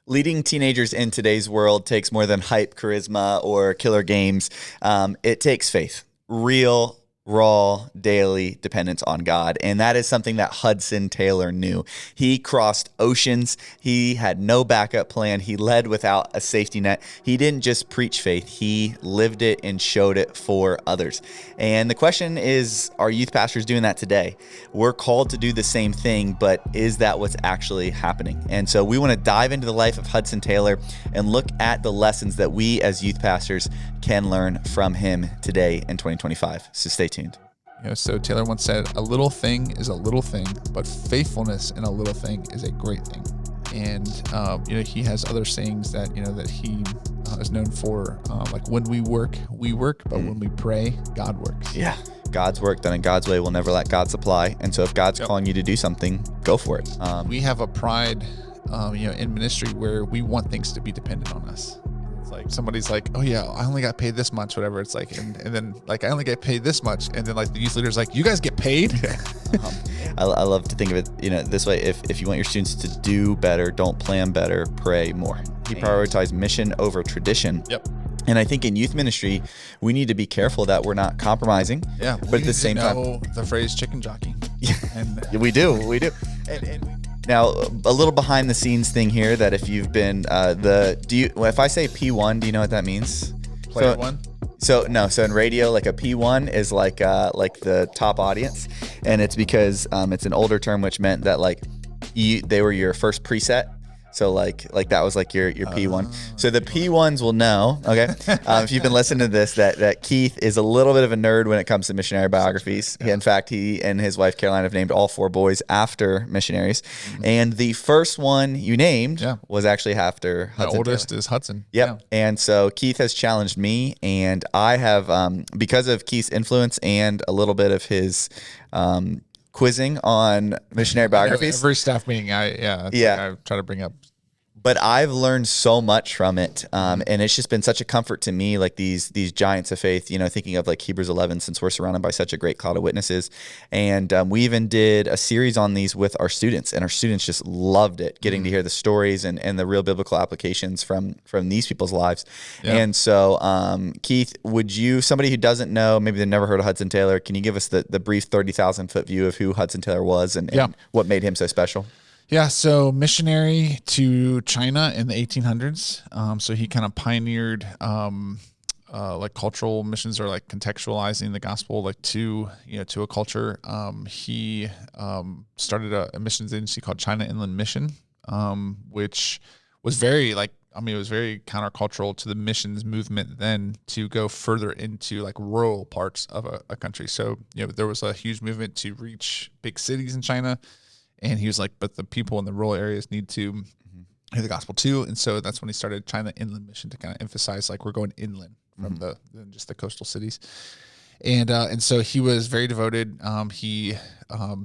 Leading teenagers in today's world takes more than hype, charisma, or killer games. It takes faith, real, raw, daily dependence on God. And that is something that Hudson Taylor knew. He crossed oceans. He had no backup plan. He led without a safety net. He didn't just preach faith. He lived it and showed it for others. And the question is, are youth pastors doing that today? We're called to do the same thing, but is that what's actually happening? And so we want to dive into the life of Hudson Taylor and look at the lessons that we as youth pastors can learn from him today in 2025. So stay tuned. So Taylor once said, a little thing is a little thing, but faithfulness in a little thing is a great thing. And, he has other sayings that, that he is known for, like when we work, but when we pray, God works. Yeah. God's work done in God's way will never let God supply. And so if God's calling you to do something, go for it. We have a pride, in ministry where we want things to be dependent on us. It's like somebody's like, oh yeah, I only got paid this much, whatever. It's like, and then like, I only get paid this much. And then like the youth leader's like, you guys get paid? I love to think of it, this way. If you want your students to do better, don't plan better, pray more. He prioritized mission over tradition. Yep. And I think in youth ministry, we need to be careful that we're not compromising. Yeah. But at the same time, the phrase chicken jockey. Yeah, and we do. Now, a little behind the scenes thing here, that if you've been if I say P1, do you know what that means? Player one? So in radio, like a P1 is like the top audience, and it's because it's an older term which meant that like they were your first preset. So like that was like your P1. So the P1s will know, okay, if you've been listening to this, that Keith is a little bit of a nerd when it comes to missionary biographies. Yeah. In fact, he and his wife Caroline have named all 4 boys after missionaries. Mm-hmm. And the first one you named was actually after Hudson. The oldest Taylor. is Hudson. Yep. Yeah. And so Keith has challenged me, and I have, because of Keith's influence and a little bit of his quizzing on missionary biographies. Every staff meeting, I try to bring up. But I've learned so much from it, and it's just been such a comfort to me, like these giants of faith, thinking of like Hebrews 11, since we're surrounded by such a great cloud of witnesses. And we even did a series on these with our students, and our students just loved it, getting to hear the stories and the real biblical applications from these people's lives. Yeah. And so, Keith, somebody who doesn't know, maybe they've never heard of Hudson Taylor, can you give us the brief 30,000-foot view of who Hudson Taylor was and what made him so special? Yeah, so missionary to China in the 1800s. So he kind of pioneered like cultural missions, or like contextualizing the gospel like to a culture. He started a missions agency called China Inland Mission, which was very it was very countercultural to the missions movement then to go further into like rural parts of a country. So there was a huge movement to reach big cities in China. And he was like, but the people in the rural areas need to hear the gospel too. And so that's when he started China Inland Mission, to kind of emphasize like we're going inland from just the coastal cities. And so he was very devoted. He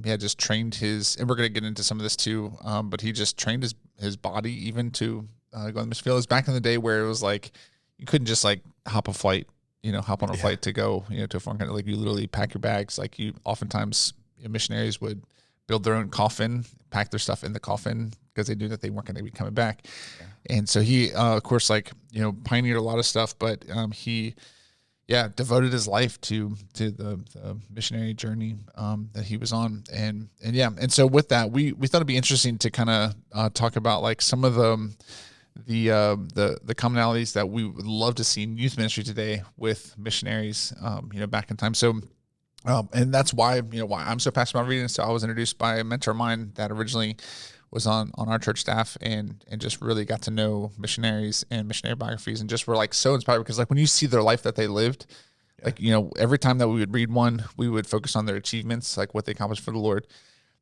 had just trained and we're going to get into some of this too, but he just trained his body even to go on the mission field. It was back in the day where it was like, you couldn't just like hop on a flight to go, to a foreign country. Like you literally pack your bags. Like oftentimes missionaries would build their own coffin, pack their stuff in the coffin because they knew that they weren't going to be coming back. Yeah. And so he, of course, pioneered a lot of stuff, but he devoted his life to the missionary journey that he was on. And so with that, we thought it'd be interesting to kind of talk about like some of the commonalities that we would love to see in youth ministry today with missionaries, back in time. So and that's why I'm so passionate about reading. So I was introduced by a mentor of mine that originally was on our church staff, and just really got to know missionaries and missionary biographies, and just were like so inspired, because like when you see their life that they lived, like every time that we would read one, we would focus on their achievements, like what they accomplished for the Lord,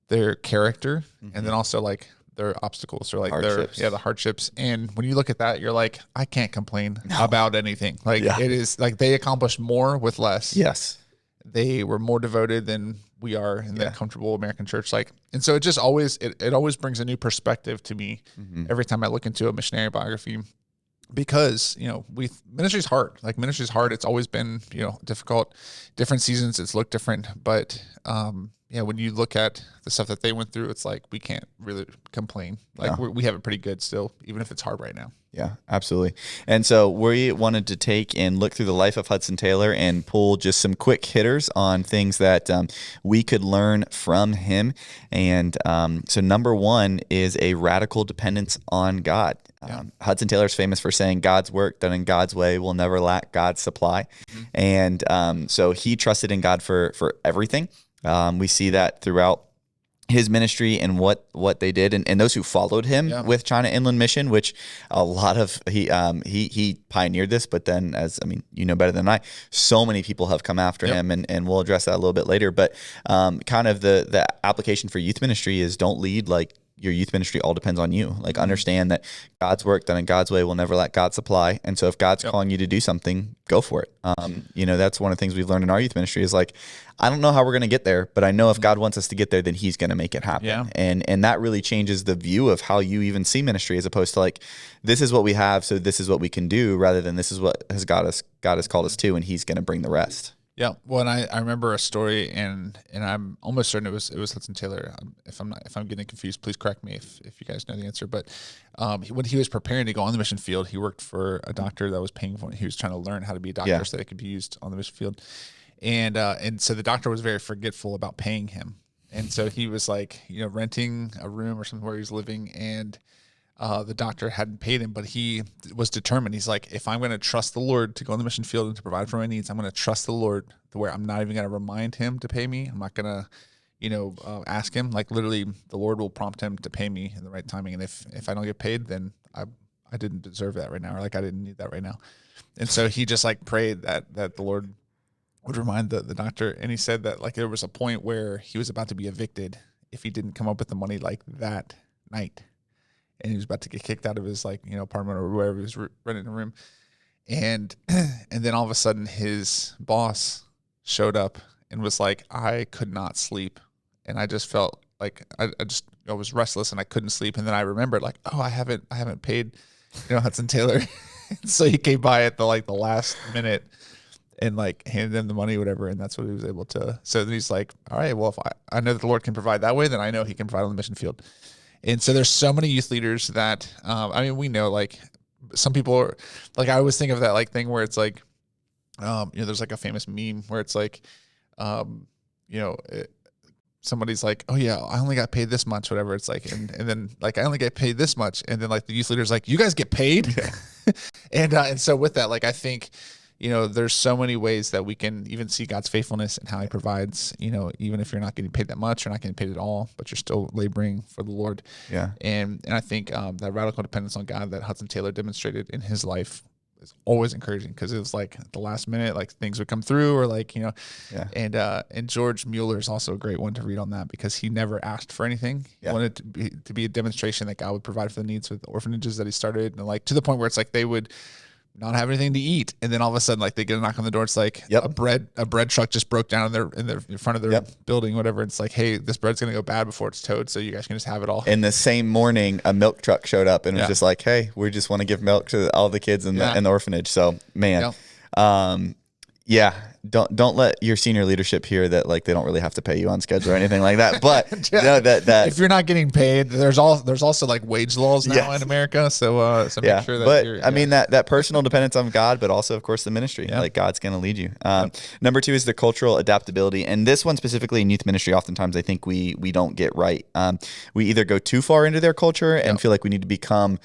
their character, and then also like their obstacles, or like the hardships. And when you look at that, you're like, I can't complain about anything. Like it is like they accomplished more with less. Yes. They were more devoted than we are in the comfortable American church. And so it just always, it always brings a new perspective to me every time I look into a missionary biography, because, ministry's hard. Like ministry's hard. It's always been, difficult. Different seasons, it's looked different, but, when you look at the stuff that they went through, it's like we can't really complain. Like we have it pretty good still, even if it's hard right now. Yeah, absolutely. And so we wanted to take and look through the life of Hudson Taylor and pull just some quick hitters on things that we could learn from him. And so number one is a radical dependence on God. Hudson Taylor is famous for saying God's work done in God's way will never lack God's supply. And so he trusted in God for everything. We see that throughout his ministry and what they did, and those who followed him with China Inland Mission, which a lot of he pioneered this, but then you know better than I, so many people have come after him, and we'll address that a little bit later. But kind of the application for youth ministry is don't lead like your youth ministry all depends on you. Like understand that God's work done in God's way will never let God supply. And so if God's calling you to do something, go for it. That's one of the things we've learned in our youth ministry is like, I don't know how we're going to get there, but I know if God wants us to get there, then he's going to make it happen. Yeah. And that really changes the view of how you even see ministry, as opposed to like, this is what we have, so this is what we can do, rather than this is what God has called us to, and he's going to bring the rest. Yeah, well, and I remember a story, and I'm almost certain it was Hudson Taylor. If I'm getting confused, please correct me if you guys know the answer. But when he was preparing to go on the mission field, he worked for a doctor that was paying for it. He was trying to learn how to be a doctor so that it could be used on the mission field, and so the doctor was very forgetful about paying him, and so he was like renting a room or something where he was living, and the doctor hadn't paid him, but he was determined. He's like, if I'm going to trust the Lord to go on the mission field and to provide for my needs, I'm going to trust the Lord to where I'm not even going to remind him to pay me. I'm not going to, ask him. Like literally, the Lord will prompt him to pay me in the right timing. And if I don't get paid, then I didn't deserve that right now, or like I didn't need that right now. And so he just like prayed that the Lord would remind the doctor. And he said that like there was a point where he was about to be evicted if he didn't come up with the money like that night. And he was about to get kicked out of his apartment or wherever he was renting a room, and then all of a sudden his boss showed up and was like, I could not sleep, and I just felt like I was restless and I couldn't sleep, and then I remembered like, oh, I haven't paid Hudson Taylor, so he came by at the last minute and like handed him the money or whatever, and that's what he was able to. So then he's like, all right, well, if I know that the Lord can provide that way, then I know he can provide on the mission field. And so there's so many youth leaders that, we know like some people are like, I always think of that like thing where it's like, there's like a famous meme where it's like, somebody's like, oh yeah, I only got paid this much, whatever. It's like, and then like, I only get paid this much. And then like the youth leader's like, you guys get paid. And so with that, like, I think, there's so many ways that we can even see God's faithfulness and how he provides, even if you're not getting paid that much or not getting paid at all, but you're still laboring for the Lord. Yeah. And I think that radical dependence on God that Hudson Taylor demonstrated in his life is always encouraging, because it was like at the last minute, like things would come through, or like, and George Mueller is also a great one to read on that, because he never asked for anything. He wanted to be a demonstration that God would provide for the needs with the orphanages that he started, and like to the point where it's like they would not have anything to eat, and then all of a sudden, like they get a knock on the door. It's like a bread truck just broke down in front of their building, whatever. It's like, hey, this bread's gonna go bad before it's towed, so you guys can just have it all. In the same morning, a milk truck showed up and was just like, hey, we just want to give milk to all the kids in the orphanage. So man, don't let your senior leadership hear that like they don't really have to pay you on schedule or anything like that. But that if you're not getting paid, there's also like wage laws now in America. So make sure that. But that personal dependence on God, but also of course the ministry. Like God's going to lead you. Number two is the cultural adaptability, and this one specifically in youth ministry, oftentimes I think we don't get right. We either go too far into their culture and feel like we need to become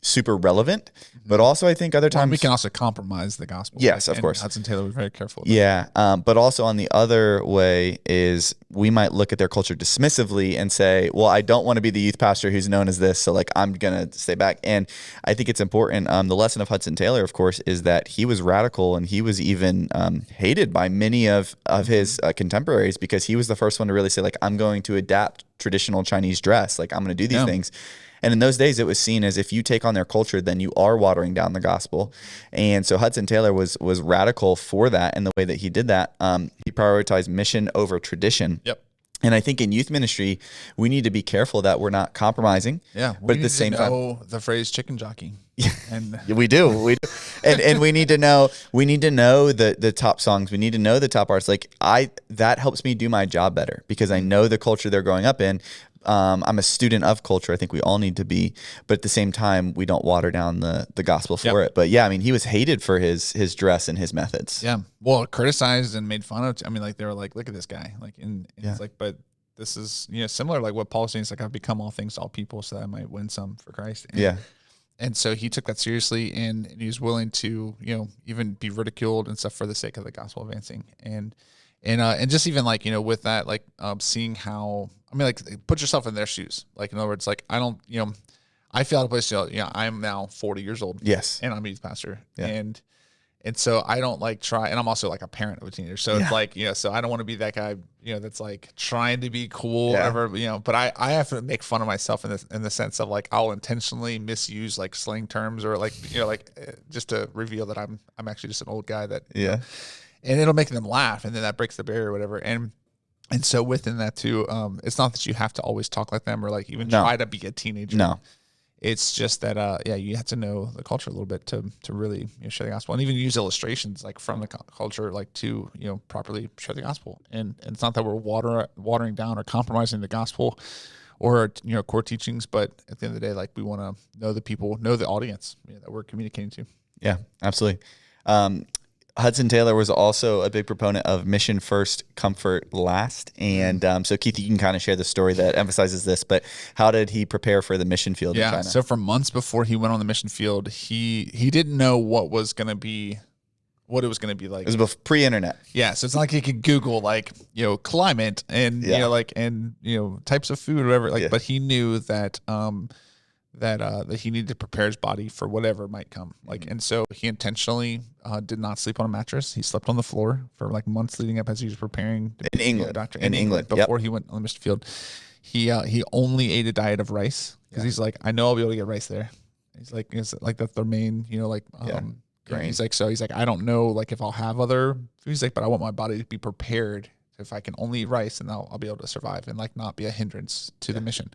super relevant, but also I think other times we can also compromise the gospel. Yes, of course. Hudson Taylor was very careful about that. But also on the other way is we might look at their culture dismissively and say, well, I don't want to be the youth pastor who's known as this, so like I'm gonna stay back. And I think it's important. The lesson of Hudson Taylor, of course, is that he was radical, and he was even hated by many of his contemporaries, because he was the first one to really say like, I'm going to adapt traditional Chinese dress, like I'm going to do these things. And in those days, it was seen as if you take on their culture, then you are watering down the gospel. And so Hudson Taylor was radical for that in the way that he did that. He prioritized mission over tradition. Yep. And I think in youth ministry, we need to be careful that we're not compromising. Yeah, but at the same time, know the phrase "chicken jockey." And we do, and we need to know the top songs. We need to know the top artists. Like that helps me do my job better because I know the culture they're growing up in. I'm a student of culture. I think we all need to be, but at the same time, we don't water down the gospel for it. But yeah, I mean, he was hated for his dress and his methods. Yeah, well, criticized and made fun of. I mean, like they were like, "Look at this guy!" Like, and it's like, but this is similar, like what Paul's saying. It's like I've become all things to all people, so that I might win some for Christ. And so he took that seriously, and he was willing to even be ridiculed and stuff for the sake of the gospel advancing. And just even like with that, like seeing how, I mean, like put yourself in their shoes. Like in other words, like I don't I feel out of place. I'm now 40 years old. Yes, and I'm a youth pastor. And so I don't like try, and I'm also like a parent of a teenager. So it's like, so I don't want to be that guy, that's like trying to be cool, whatever, but I have to make fun of myself in the sense of like, I'll intentionally misuse like slang terms or like, just to reveal that I'm actually just an old guy that, and it'll make them laugh. And then that breaks the barrier or whatever. And so within that too, it's not that you have to always talk like them or like even try to be a teenager. No. It's just that, you have to know the culture a little bit to really share the gospel, and even use illustrations like from the culture, like to properly share the gospel. And it's not that we're watering down or compromising the gospel or core teachings, but at the end of the day, like we want to know the people, know the audience that we're communicating to. Yeah, absolutely. Hudson Taylor was also a big proponent of mission first, comfort last. And so, Keith, you can kind of share the story that emphasizes this, but how did he prepare for the mission field in China? So for months before he went on the mission field, he didn't know what it was going to be like. It was pre-internet. Yeah, so it's not like he could Google like, climate and, types of food or whatever. But he knew that that he needed to prepare his body for whatever might come. And so he intentionally did not sleep on a mattress. He slept on the floor for like months leading up as he was preparing to in be England. a doctor in England before he went on the mission field. He only ate a diet of rice because he's like, I know I'll be able to get rice there. He's like, it's like that's their main, grain. He's like, I don't know like if I'll have other foods. He's like, but I want my body to be prepared. If I can only eat rice, and I'll be able to survive and like not be a hindrance to the mission.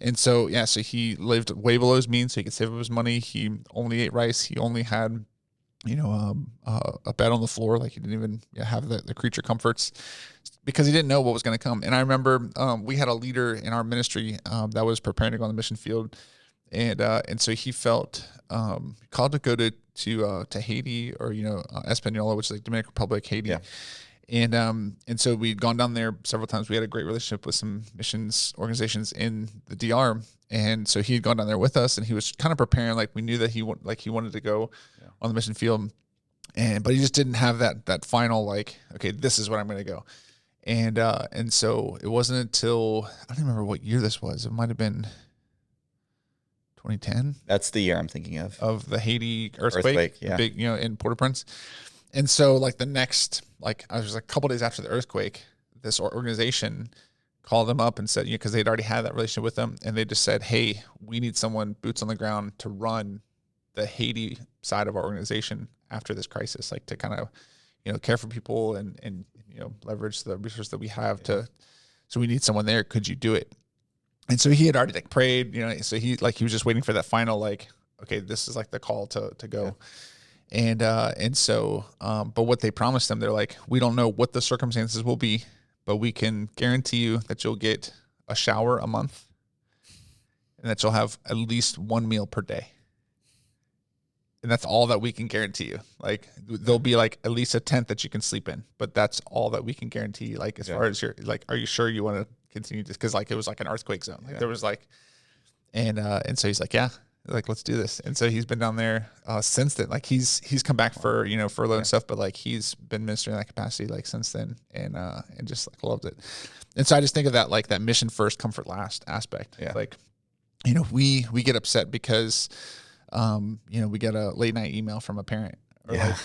And so, so he lived way below his means so he could save up his money. He only ate rice. He only had, a bed on the floor. Like he didn't even have the creature comforts because he didn't know what was going to come. And I remember we had a leader in our ministry that was preparing to go on the mission field. And so he felt called to go to Haiti or, Espanola, which is like Dominican Republic, Haiti. Yeah. And so we'd gone down there several times. We had a great relationship with some missions organizations in the DR. And so he had gone down there with us and he was kind of preparing, like we knew that he wanted to go on the mission field. But he just didn't have that final, like, okay, this is where I'm going to go. And so it wasn't until, I don't remember what year this was. It might've been 2010. That's the year I'm thinking of the Haiti earthquake, yeah. Big, in Port-au-Prince. And so like the next, like I was like a couple days after the earthquake, this organization called them up and said, because they'd already had that relationship with them. And they just said, hey, we need someone boots on the ground to run the Haiti side of our organization after this crisis, like to kind of, care for people and leverage the resources that we have so we need someone there. Could you do it? And so he had already like prayed, so he was just waiting for that final, like, okay, this is like the call to go. Yeah. And so, but what they promised them, they're like, we don't know what the circumstances will be, but we can guarantee you that you'll get a shower a month and that you'll have at least one meal per day. And that's all that we can guarantee you. Like there'll be like at least a tent that you can sleep in, but that's all that we can guarantee. Like as far as you're like, are you sure you want to continue this? Cause like, it was like an earthquake zone. Like there was like, and so he's like, yeah, like, let's do this. And so he's been down there since then. Like he's come back for, furlough and stuff, but like he's been ministering in that capacity like since then and just like loved it. And so I just think of that, like that mission first, comfort last aspect. Yeah. Like, we get upset because, we get a late night email from a parent or like,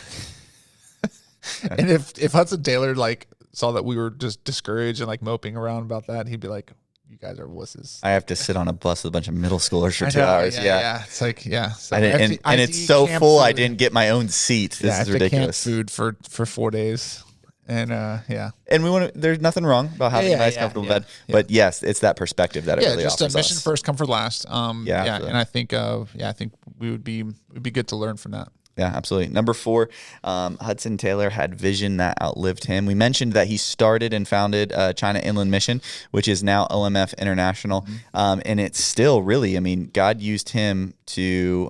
and if Hudson Taylor like saw that we were just discouraged and like moping around about that, he'd be like, you guys are wusses. I have to sit on a bus with a bunch of middle schoolers for 2 hours. Yeah. It's like, So and it's so full, food. I didn't get my own seat. This is ridiculous. Camp food for 4 days. And yeah. And we want to, there's nothing wrong about having a nice, comfortable bed, but yes, it's that perspective that it really just offers a mission us. first, comfort last. Yeah, And I think I think it'd be good to learn from that. Yeah, absolutely. Number 4, Hudson Taylor had vision that outlived him. We mentioned that he started and founded China Inland Mission, which is now OMF International. And it's still really, I mean, God used him to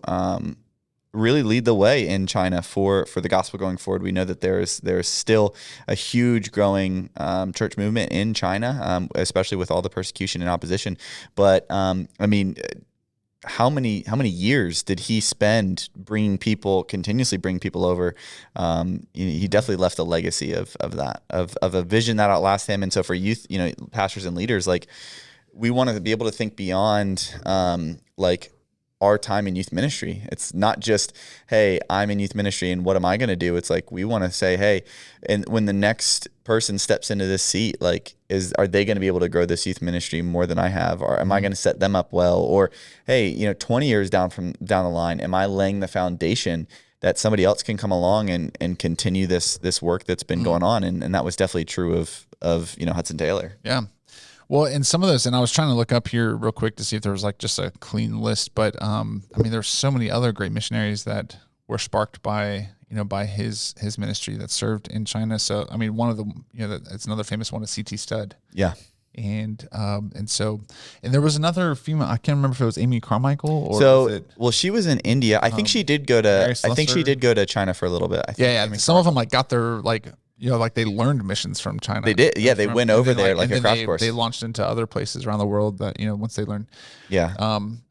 really lead the way in China for the gospel going forward. We know that there's still a huge growing church movement in China, especially with all the persecution and opposition. But I mean, how many years did he spend continuously bringing people over? He definitely left a legacy of that, of a vision that outlasts him. And so for youth, pastors and leaders, like, we want to be able to think beyond like our time in youth ministry. It's not just, hey, I'm in youth ministry and what am I going to do? It's like, we want to say, hey, and when the next person steps into this seat, like, are they going to be able to grow this youth ministry more than I have? Or am I going to set them up well? Or, hey, 20 years down the line, am I laying the foundation that somebody else can come along and continue this work that's been going on? And that was definitely true of Hudson Taylor. Yeah. Well, in some of those, and I was trying to look up here real quick to see if there was like just a clean list, but I mean, there's so many other great missionaries that were sparked by by his ministry that served in China. So I mean, one of them, it's another famous one is C.T. Studd. Yeah. And there was another female. I can't remember if it was Amy Carmichael or well, she was in India. I think she did go to China for a little bit. I think. Some of them like got their like they learned missions from China. They did. Yeah, they went over there like a crash course. They launched into other places around the world that once they learned. Yeah.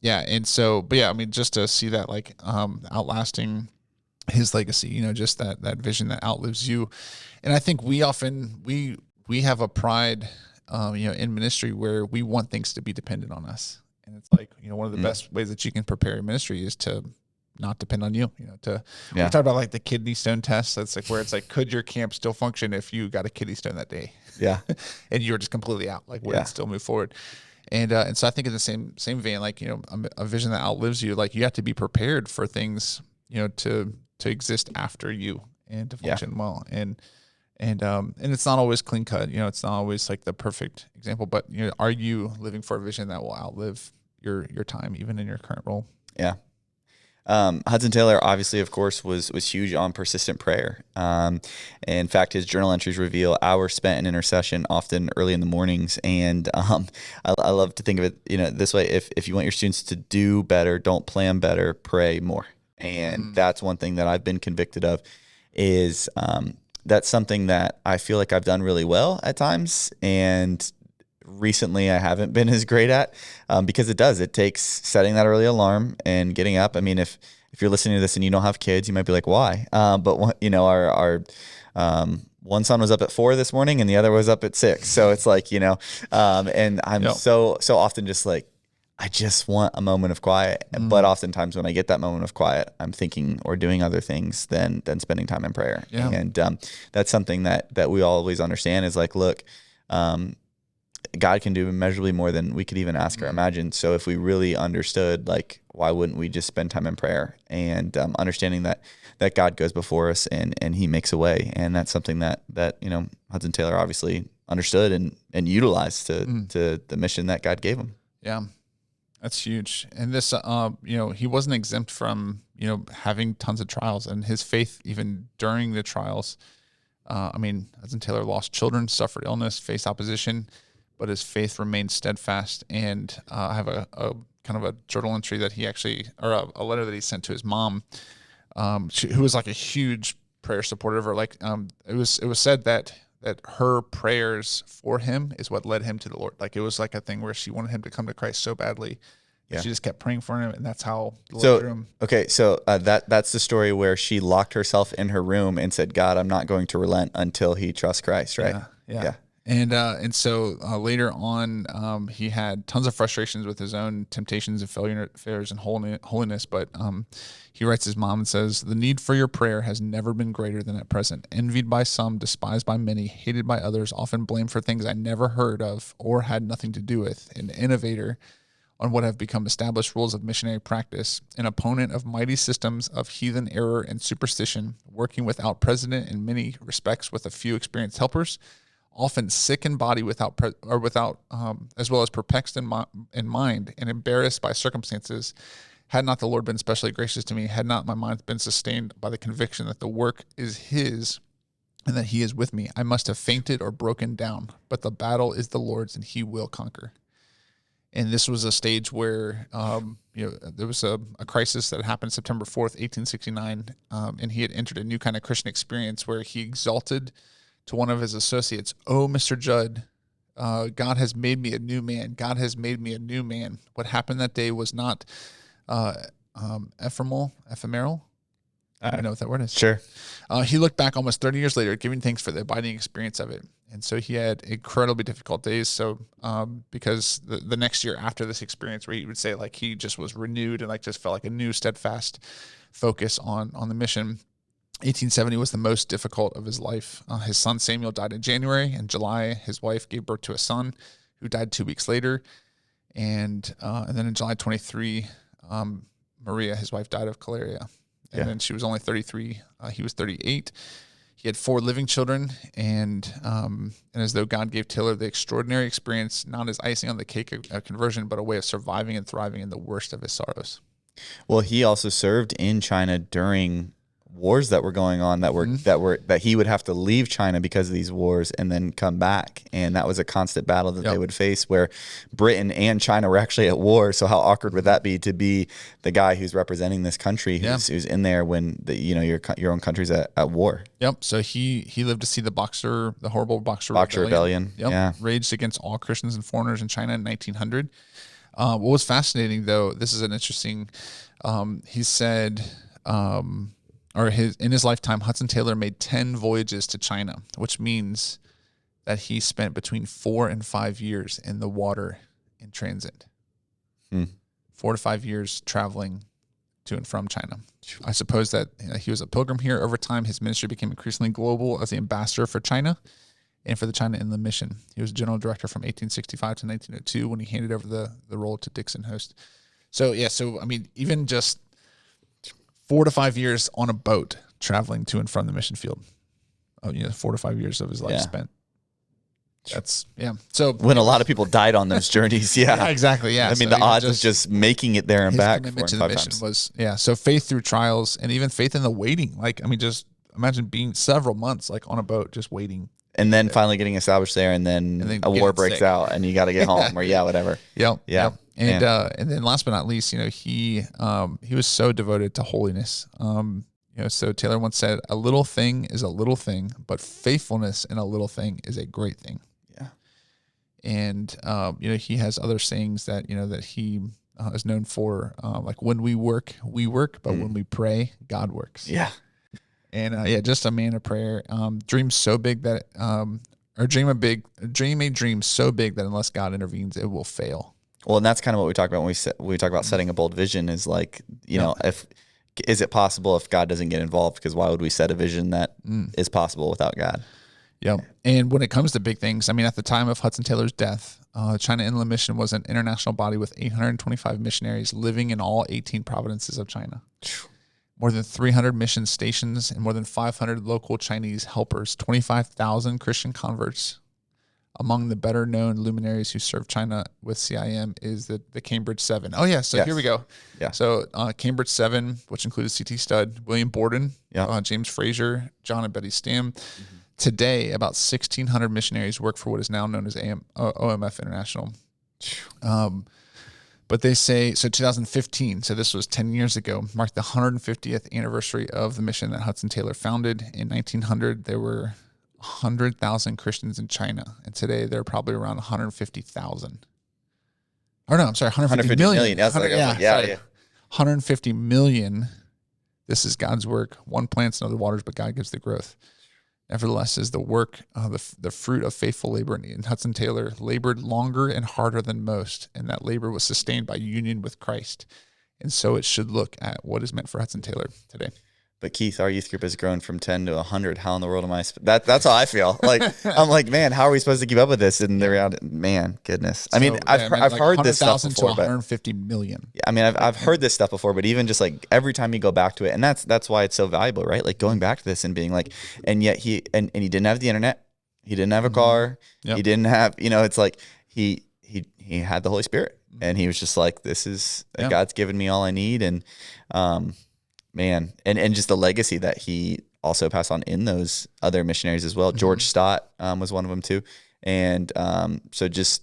And so, but yeah, I mean, just to see that like outlasting his legacy, just that vision that outlives you. And I think we often we have a pride in ministry where we want things to be dependent on us. And it's like, one of the best ways that you can prepare your ministry is to not depend on you, we talk about like the kidney stone test. That's like where it's like, could your camp still function if you got a kidney stone that day? Yeah. And you were just completely out, like would it still move forward? And so I think in the same vein, like, a vision that outlives you, like you have to be prepared for things, to exist after you and to function well. And it's not always clean cut, it's not always like the perfect example, but are you living for a vision that will outlive your time, even in your current role? Yeah. Hudson Taylor, obviously, of course, was huge on persistent prayer. In fact, his journal entries reveal hours spent in intercession, often early in the mornings. And I love to think of it, this way: if you want your students to do better, don't plan better, pray more. And that's one thing that I've been convicted of. Is that's something that I feel like I've done really well at times, and recently I haven't been as great at, because it takes setting that early alarm and getting up. I mean, if you're listening to this and you don't have kids, you might be like, why? But our one son was up at 4 this morning and the other was up at 6. So it's like, and I'm so often just like, I just want a moment of quiet. But oftentimes when I get that moment of quiet, I'm thinking or doing other things than spending time in prayer. Yeah. And that's something that we always understand is like, look, God can do immeasurably more than we could even ask or imagine. So if we really understood, like, why wouldn't we just spend time in prayer and understanding that God goes before us and he makes a way. And that's something that Hudson Taylor obviously understood and utilized to the mission that God gave him. Yeah, that's huge. And this, he wasn't exempt from, having tons of trials, and his faith, even during the trials, Hudson Taylor lost children, suffered illness, faced opposition, but his faith remained steadfast. And I have a kind of a journal entry that he actually, or a letter that he sent to his mom, who was like a huge prayer supporter of her. Like, it was said that her prayers for him is what led him to the Lord. Like, it was like a thing where she wanted him to come to Christ so badly. Yeah. She just kept praying for him, and that's how the Lord drew him. Okay, so that's the story where she locked herself in her room and said, God, I'm not going to relent until he trusts Christ, right? Yeah. And so later on, he had tons of frustrations with his own temptations and failures and holiness. But he writes his mom and says, the need for your prayer has never been greater than at present. Envied by some, despised by many, hated by others, often blamed for things I never heard of or had nothing to do with. An innovator, on what have become established rules of missionary practice, an opponent of mighty systems of heathen error and superstition, working without precedent in many respects with a few experienced helpers, often sick in body as well as perplexed in mind and embarrassed by circumstances. Had not the Lord been especially gracious to me, had not my mind been sustained by the conviction that the work is his and that he is with me, I must have fainted or broken down. But the battle is the Lord's and he will conquer. And this was a stage where, there was a crisis that happened September 4th, 1869, and he had entered a new kind of Christian experience where he exalted to one of his associates, "Oh, Mr. Judd, God has made me a new man. God has made me a new man." What happened that day was not ephemeral. I don't know what that word is. Sure. He looked back almost 30 years later, giving thanks for the abiding experience of it. And so he had incredibly difficult days. So because the next year after this experience, where he would say like he just was renewed and like just felt like a new steadfast focus on the mission. 1870 was the most difficult of his life. His son Samuel died in January. In July, his wife gave birth to a son who died 2 weeks later. And then in July 23, Maria, his wife, died of cholera. And then she was only 33. He was 38. He had 4 living children, and as though God gave Taylor the extraordinary experience, not as icing on the cake of conversion, but a way of surviving and thriving in the worst of his sorrows. Well, he also served in China during wars that were going on that he would have to leave China because of these wars and then come back. And that was a constant battle that they would face where Britain and China were actually at war. So how awkward would that be to be the guy who's representing this country who's in there when your own country's at war? Yep. So he lived to see the horrible Boxer Rebellion. Yep. Yeah. Raged against all Christians and foreigners in China in 1900. What was fascinating though, this is an interesting, he said, in his lifetime, Hudson Taylor made 10 voyages to China, which means that he spent between 4 and 5 years in the water in transit. 4 to 5 years traveling to and from China. I suppose that he was a pilgrim here. Over time, his ministry became increasingly global as the ambassador for China and for the China Inland Mission. He was general director from 1865 to 1902 when he handed over the role to Dixon Host. So I mean, even just 4 to 5 years on a boat traveling to and from the mission field. 4 to 5 years of his life spent. That's So when a lot of people died on those journeys, exactly. Yeah. I mean, the odds of just making it there and back 4 and 5 times was So faith through trials and even faith in the waiting. Like, I mean, just imagine being several months like on a boat just waiting. And then finally getting established there, and then a war breaks out, and you got to get home, or whatever. Yep. And then last but not least, he was so devoted to holiness. So Taylor once said, "A little thing is a little thing, but faithfulness in a little thing is a great thing." Yeah. And he has other sayings that that he is known for, like when we work, but when we pray, God works. Yeah. And just a man of prayer. Dream so big that, or dream a dream so big that unless God intervenes, it will fail. Well, and that's kind of what we talk about when we talk about setting a bold vision. Is like is it possible if God doesn't get involved? Because why would we set a vision that is possible without God? Yeah. And when it comes to big things, I mean, at the time of Hudson Taylor's death, China Inland Mission was an international body with 825 missionaries living in all 18 provinces of China. More than 300 mission stations and more than 500 local Chinese helpers, 25,000 Christian converts. Among the better known luminaries who served China with CIM is the Cambridge 7. Oh, yeah. So Here we go. Yeah. So Cambridge 7, which included C.T. Studd, William Borden, James Fraser, John and Betty Stam. Mm-hmm. Today, about 1,600 missionaries work for what is now known as OMF International. But they say, 2015, so this was 10 years ago, marked the 150th anniversary of the mission that Hudson Taylor founded. In 1900, there were 100,000 Christians in China, and today there are probably around 150,000. Or no, I'm sorry, 150 million. 150 million. This is God's work. One plants and other waters, but God gives the growth. Nevertheless, is the work, the fruit of faithful labor. And Hudson Taylor labored longer and harder than most, and that labor was sustained by union with Christ. And so it should look at what is meant for Hudson Taylor today. But Keith, our youth group has grown from 10 to 100. How in the world am I? That's how I feel. Like, I'm like, man, how are we supposed to keep up with this? And the reality, man, goodness. I mean, I've heard this stuff before, to 150 million. I mean, I've heard this stuff before, but even just like every time you go back to it, and that's why it's so valuable, right? Like going back to this and being like, and yet he didn't have the internet. He didn't have a car. Yep. He didn't have, it's like he had the Holy Spirit, and he was just like, this is God's given me all I need. And, man, and just the legacy that he also passed on in those other missionaries as well. George Stott was one of them too. And so just,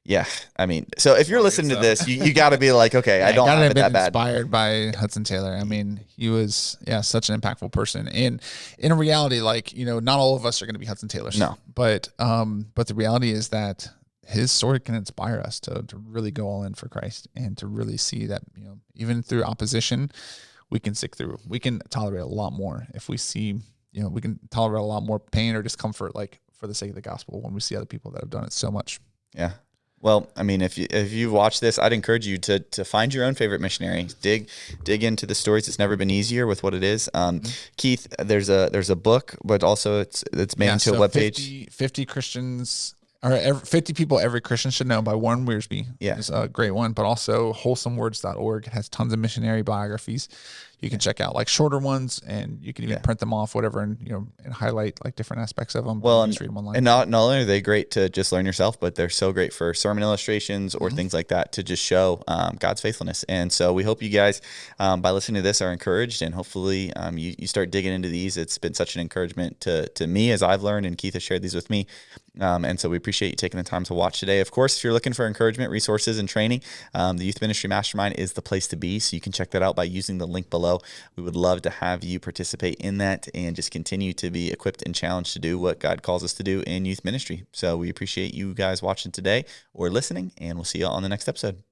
yeah, I mean, so if you're listening to this, you got to be like, okay, I don't have it that bad. Inspired by Hudson Taylor. I mean, he was, such an impactful person. And in reality, like, not all of us are going to be Hudson Taylors. No. But the reality is that his story can inspire us to really go all in for Christ and to really see that, even through opposition, we can stick through. We can tolerate a lot more if we see, we can tolerate a lot more pain or discomfort, like for the sake of the gospel, when we see other people that have done it so much. Yeah. Well, I mean, if you watch this, I'd encourage you to find your own favorite missionary. Dig into the stories. It's never been easier with what it is. Keith, there's a book, but also it's made into a webpage. 50 Christians. Or 50 people every Christian should know by Warren Wiersbe. Yeah. It's a great one, but also wholesomewords.org. It has tons of missionary biographies. You can check out like shorter ones, and you can even print them off, whatever, and and highlight like different aspects of them. Well, just read them online. And not only are they great to just learn yourself, but they're so great for sermon illustrations or things like that to just show God's faithfulness. And so we hope you guys, by listening to this, are encouraged, and hopefully you start digging into these. It's been such an encouragement to me as I've learned, and Keith has shared these with me. And so we appreciate you taking the time to watch today. Of course, if you're looking for encouragement, resources, and training, the Youth Ministry Mastermind is the place to be. So you can check that out by using the link below. We would love to have you participate in that and just continue to be equipped and challenged to do what God calls us to do in youth ministry. So we appreciate you guys watching today or listening, and we'll see you on the next episode.